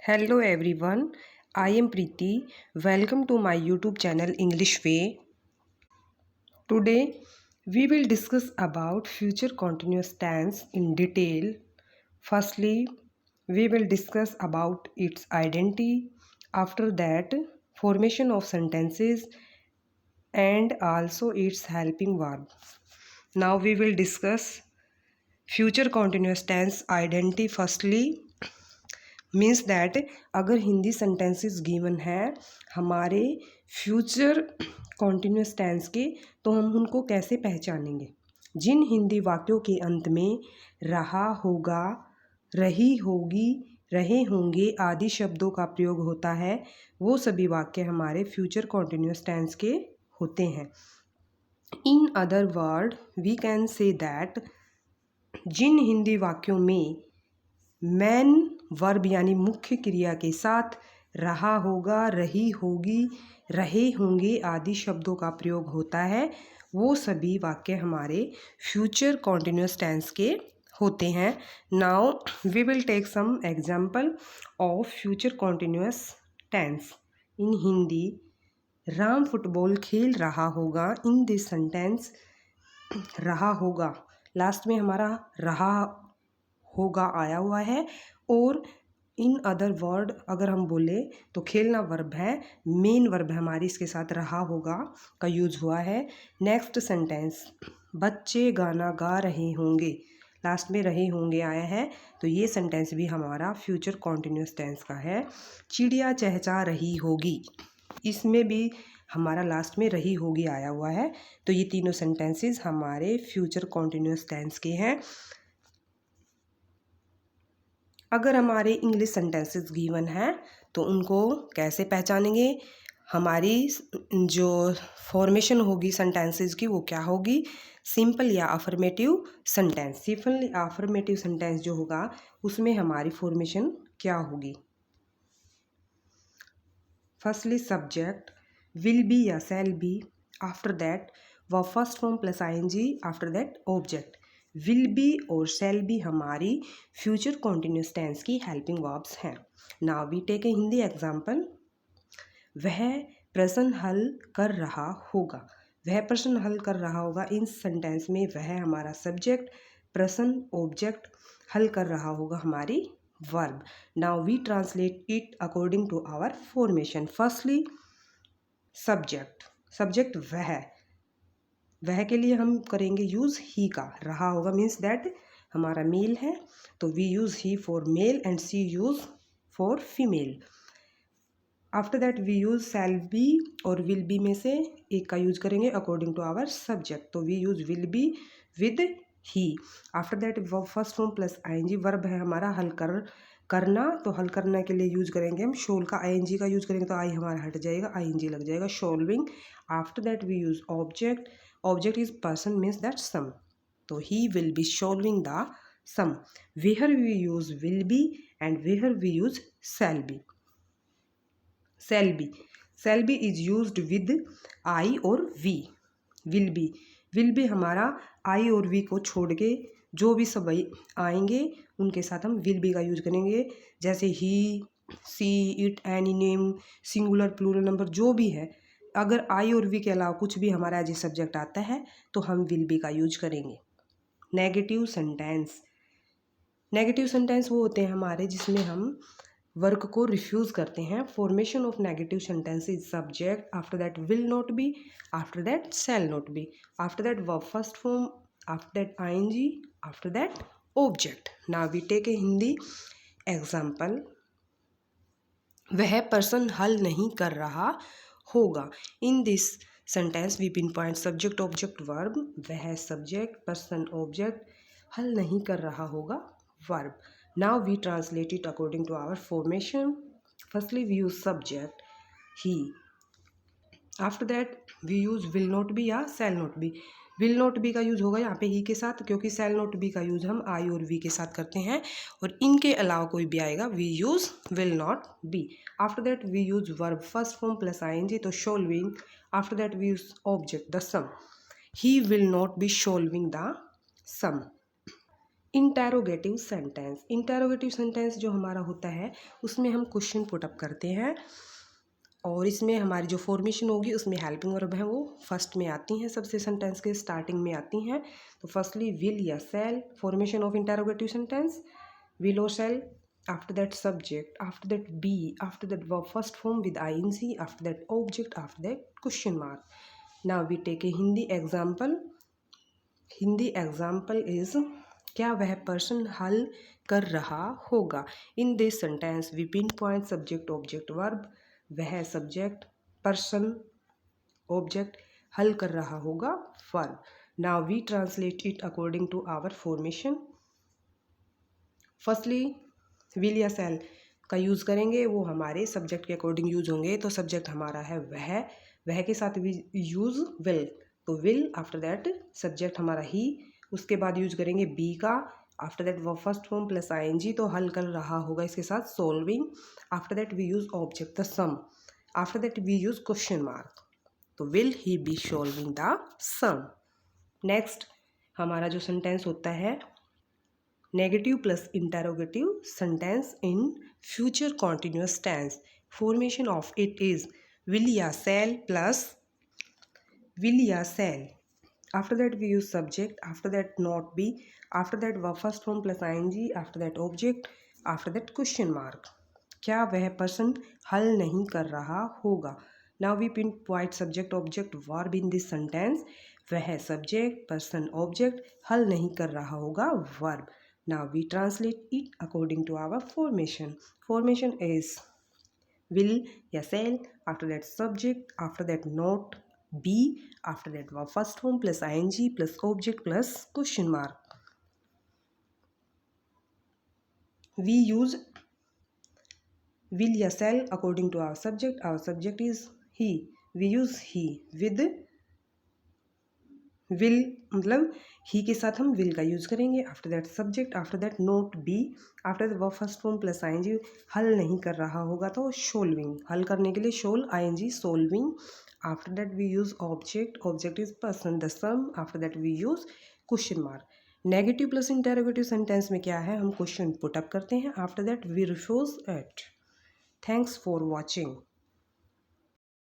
Hello everyone, I am Preeti. Welcome to my YouTube channel English Way. Today we will discuss about future continuous tense in detail. Firstly, we will discuss about its identity. After that, formation of sentences and also its helping verb. Now we will discuss future continuous tense identity. Firstly, means that अगर Hindi sentences given है हमारे future continuous tense के, तो हम उनको कैसे पहचानेंगे। जिन हिंदी वाक्यों के अंत में रहा होगा, रही होगी, रहे होंगे आदि शब्दों का प्रयोग होता है, वो सभी वाक्य हमारे फ्यूचर कॉन्टिन्यूस टेंस के होते हैं। In other word we can say that जिन हिंदी वाक्यों में मैन वर्ब यानी मुख्य क्रिया के साथ रहा होगा, रही होगी, रहे होंगे आदि शब्दों का प्रयोग होता है, वो सभी वाक्य हमारे फ्यूचर कॉन्टिन्यूस टेंस के होते हैं। Now we will take some example of future continuous tense in Hindi. Ram football खेल रहा होगा। इन दिस सेंटेंस रहा होगा लास्ट में हमारा रहा होगा आया हुआ है, और इन अदर वर्ड अगर हम बोले तो खेलना वर्ब है, मेन वर्ब है हमारी, इसके साथ रहा होगा का यूज हुआ है। नेक्स्ट सेंटेंस बच्चे गाना गा रहे होंगे, लास्ट में रहे होंगे आया है, तो ये सेंटेंस भी हमारा फ्यूचर कॉन्टिन्यूस टेंस का है। चिड़िया चहचहा रही होगी, इसमें भी हमारा लास्ट में रही होगी आया हुआ है, तो ये तीनों सेंटेंसेस हमारे फ्यूचर कॉन्टिन्यूस टेंस के हैं। अगर हमारे इंग्लिश सेंटेंसेस गिवन है तो उनको कैसे पहचानेंगे। हमारी जो फॉर्मेशन होगी सेंटेंसेस की वो क्या होगी, सिंपल या अफर्मेटिव सेंटेंस। सिंपल या अफर्मेटिव सेंटेंस जो होगा उसमें हमारी फॉर्मेशन क्या होगी। फर्स्टली सब्जेक्ट विल बी या shall be, after that verb first form plus ING, after that object. Will be और शैल बी हमारी फ्यूचर कॉन्टिन्यूस टेंस की हेल्पिंग वर्ब्स हैं। Now we take a Hindi example. वह प्रश्न हल कर रहा होगा। वह प्रश्न हल कर रहा होगा, इन सेंटेंस में वह हमारा सब्जेक्ट, प्रश्न ऑब्जेक्ट, हल कर रहा होगा हमारी verb. Now we translate it according to our formation. Firstly subject, subject वह के लिए हम करेंगे यूज़ ही का। रहा होगा मीन्स दैट हमारा मेल है, तो we use he for male and she use for female. After that we use shall be और विल बी में से एक का यूज करेंगे अकॉर्डिंग टू आवर सब्जेक्ट, तो we use will be with he. After that verb first form plus ING, verb है हमारा हल करना, तो हल करने के लिए यूज करेंगे हम शोल का, आईएनजी का यूज करेंगे तो आई हमारा हट जाएगा, आईएनजी लग जाएगा, solving. After that we use object, object is person means that sum, तो he will be solving the sum. Where we use will be and where we use shall be. Shall be is used with I और we. Will be हमारा आई और we को छोड़ के जो भी सब आएंगे उनके साथ हम विल बी का यूज करेंगे, जैसे he, she, it, any, name, singular, plural number जो भी है। अगर आई और वी के अलावा कुछ भी हमारा एज ए सब्जेक्ट आता है तो हम विल बी का यूज करेंगे। नेगेटिव सेंटेंस, नेगेटिव सेंटेंस वो होते हैं हमारे जिसमें हम वर्क को रिफ्यूज़ करते हैं। Formation of negative sentence is subject, after that will not be, after that shall not be, after that verb first form, after that ING, after that object. Now we take a Hindi example. वह person हल नहीं कर रहा होगा। In this sentence we pinpoint subject object verb. वह subject, person object, हल नहीं कर रहा होगा verb. Now we translate it according to our formation. Firstly we use subject he, after that we use will not be या shall not be। will not be का use होगा यहाँ पे ही के साथ, क्योंकि shall not be का use हम आई और वी के साथ करते हैं, और इनके अलावा कोई भी आएगा we use will not be। after that we use verb first form plus ing, तो showing। after that we use object the sum। he will not be showing the sum। Interrogative sentence. Interrogative sentence जो हमारा होता है उसमें हम question put up करते हैं और इसमें हमारी जो फॉर्मेशन होगी उसमें हेल्पिंग वर्ब है वो फर्स्ट में आती हैं, सबसे सेंटेंस के स्टार्टिंग में आती हैं। तो फर्स्टली विल या shall, formation of interrogative sentence, will और shall, after that subject, after that be, after that verb first form with ing, after that object, after that question mark. Now we take a Hindi example. Hindi example is क्या वह person हल कर रहा होगा। In this sentence we pinpoint subject object verb, वह subject, person, object, हल कर रहा होगा verb. Now we translate it according to our formation. Firstly will या सेल का यूज़ करेंगे, वो हमारे सब्जेक्ट के अकॉर्डिंग यूज होंगे। तो सब्जेक्ट हमारा है वह के साथ भी यूज़ विल, तो विल, आफ्टर दैट सब्जेक्ट हमारा ही, उसके बाद यूज करेंगे बी का, आफ्टर दैट वो फर्स्ट फॉर्म प्लस आईएनजी, तो हल कर रहा होगा इसके साथ solving, after that we use object the some, after that we use question mark, तो will he be solving the sum. Next हमारा जो सेंटेंस होता है negative plus interrogative sentence in future continuous tense, formation of it is will या cell plus will या shall, after that we use subject, after that not be, after that verb first form plus ing, after that object, after that question mark। क्या वह person हल नहीं कर रहा होगा। Now we pinpoint subject object verb in this sentence, वह subject, person, object, हल नहीं कर रहा होगा verb. Now we translate it according to our formation. Formation is will या shall, after that subject, after that not, be, after that verb first form plus ing plus object plus question mark। we use will या cell according to our subject is he, we use he with will, मतलब ही के साथ हम will का use करेंगे। After that subject, after that not be, after that verb first form plus ING, हल नहीं कर रहा होगा तो सोल्विंग, हल करने के लिए solve ING solving. After that we use object is person the some, after that we use question mark. Negative plus interrogative sentence में क्या है, हम क्वेश्चन पुट अप करते हैं, after that we refuse it. Thanks for watching.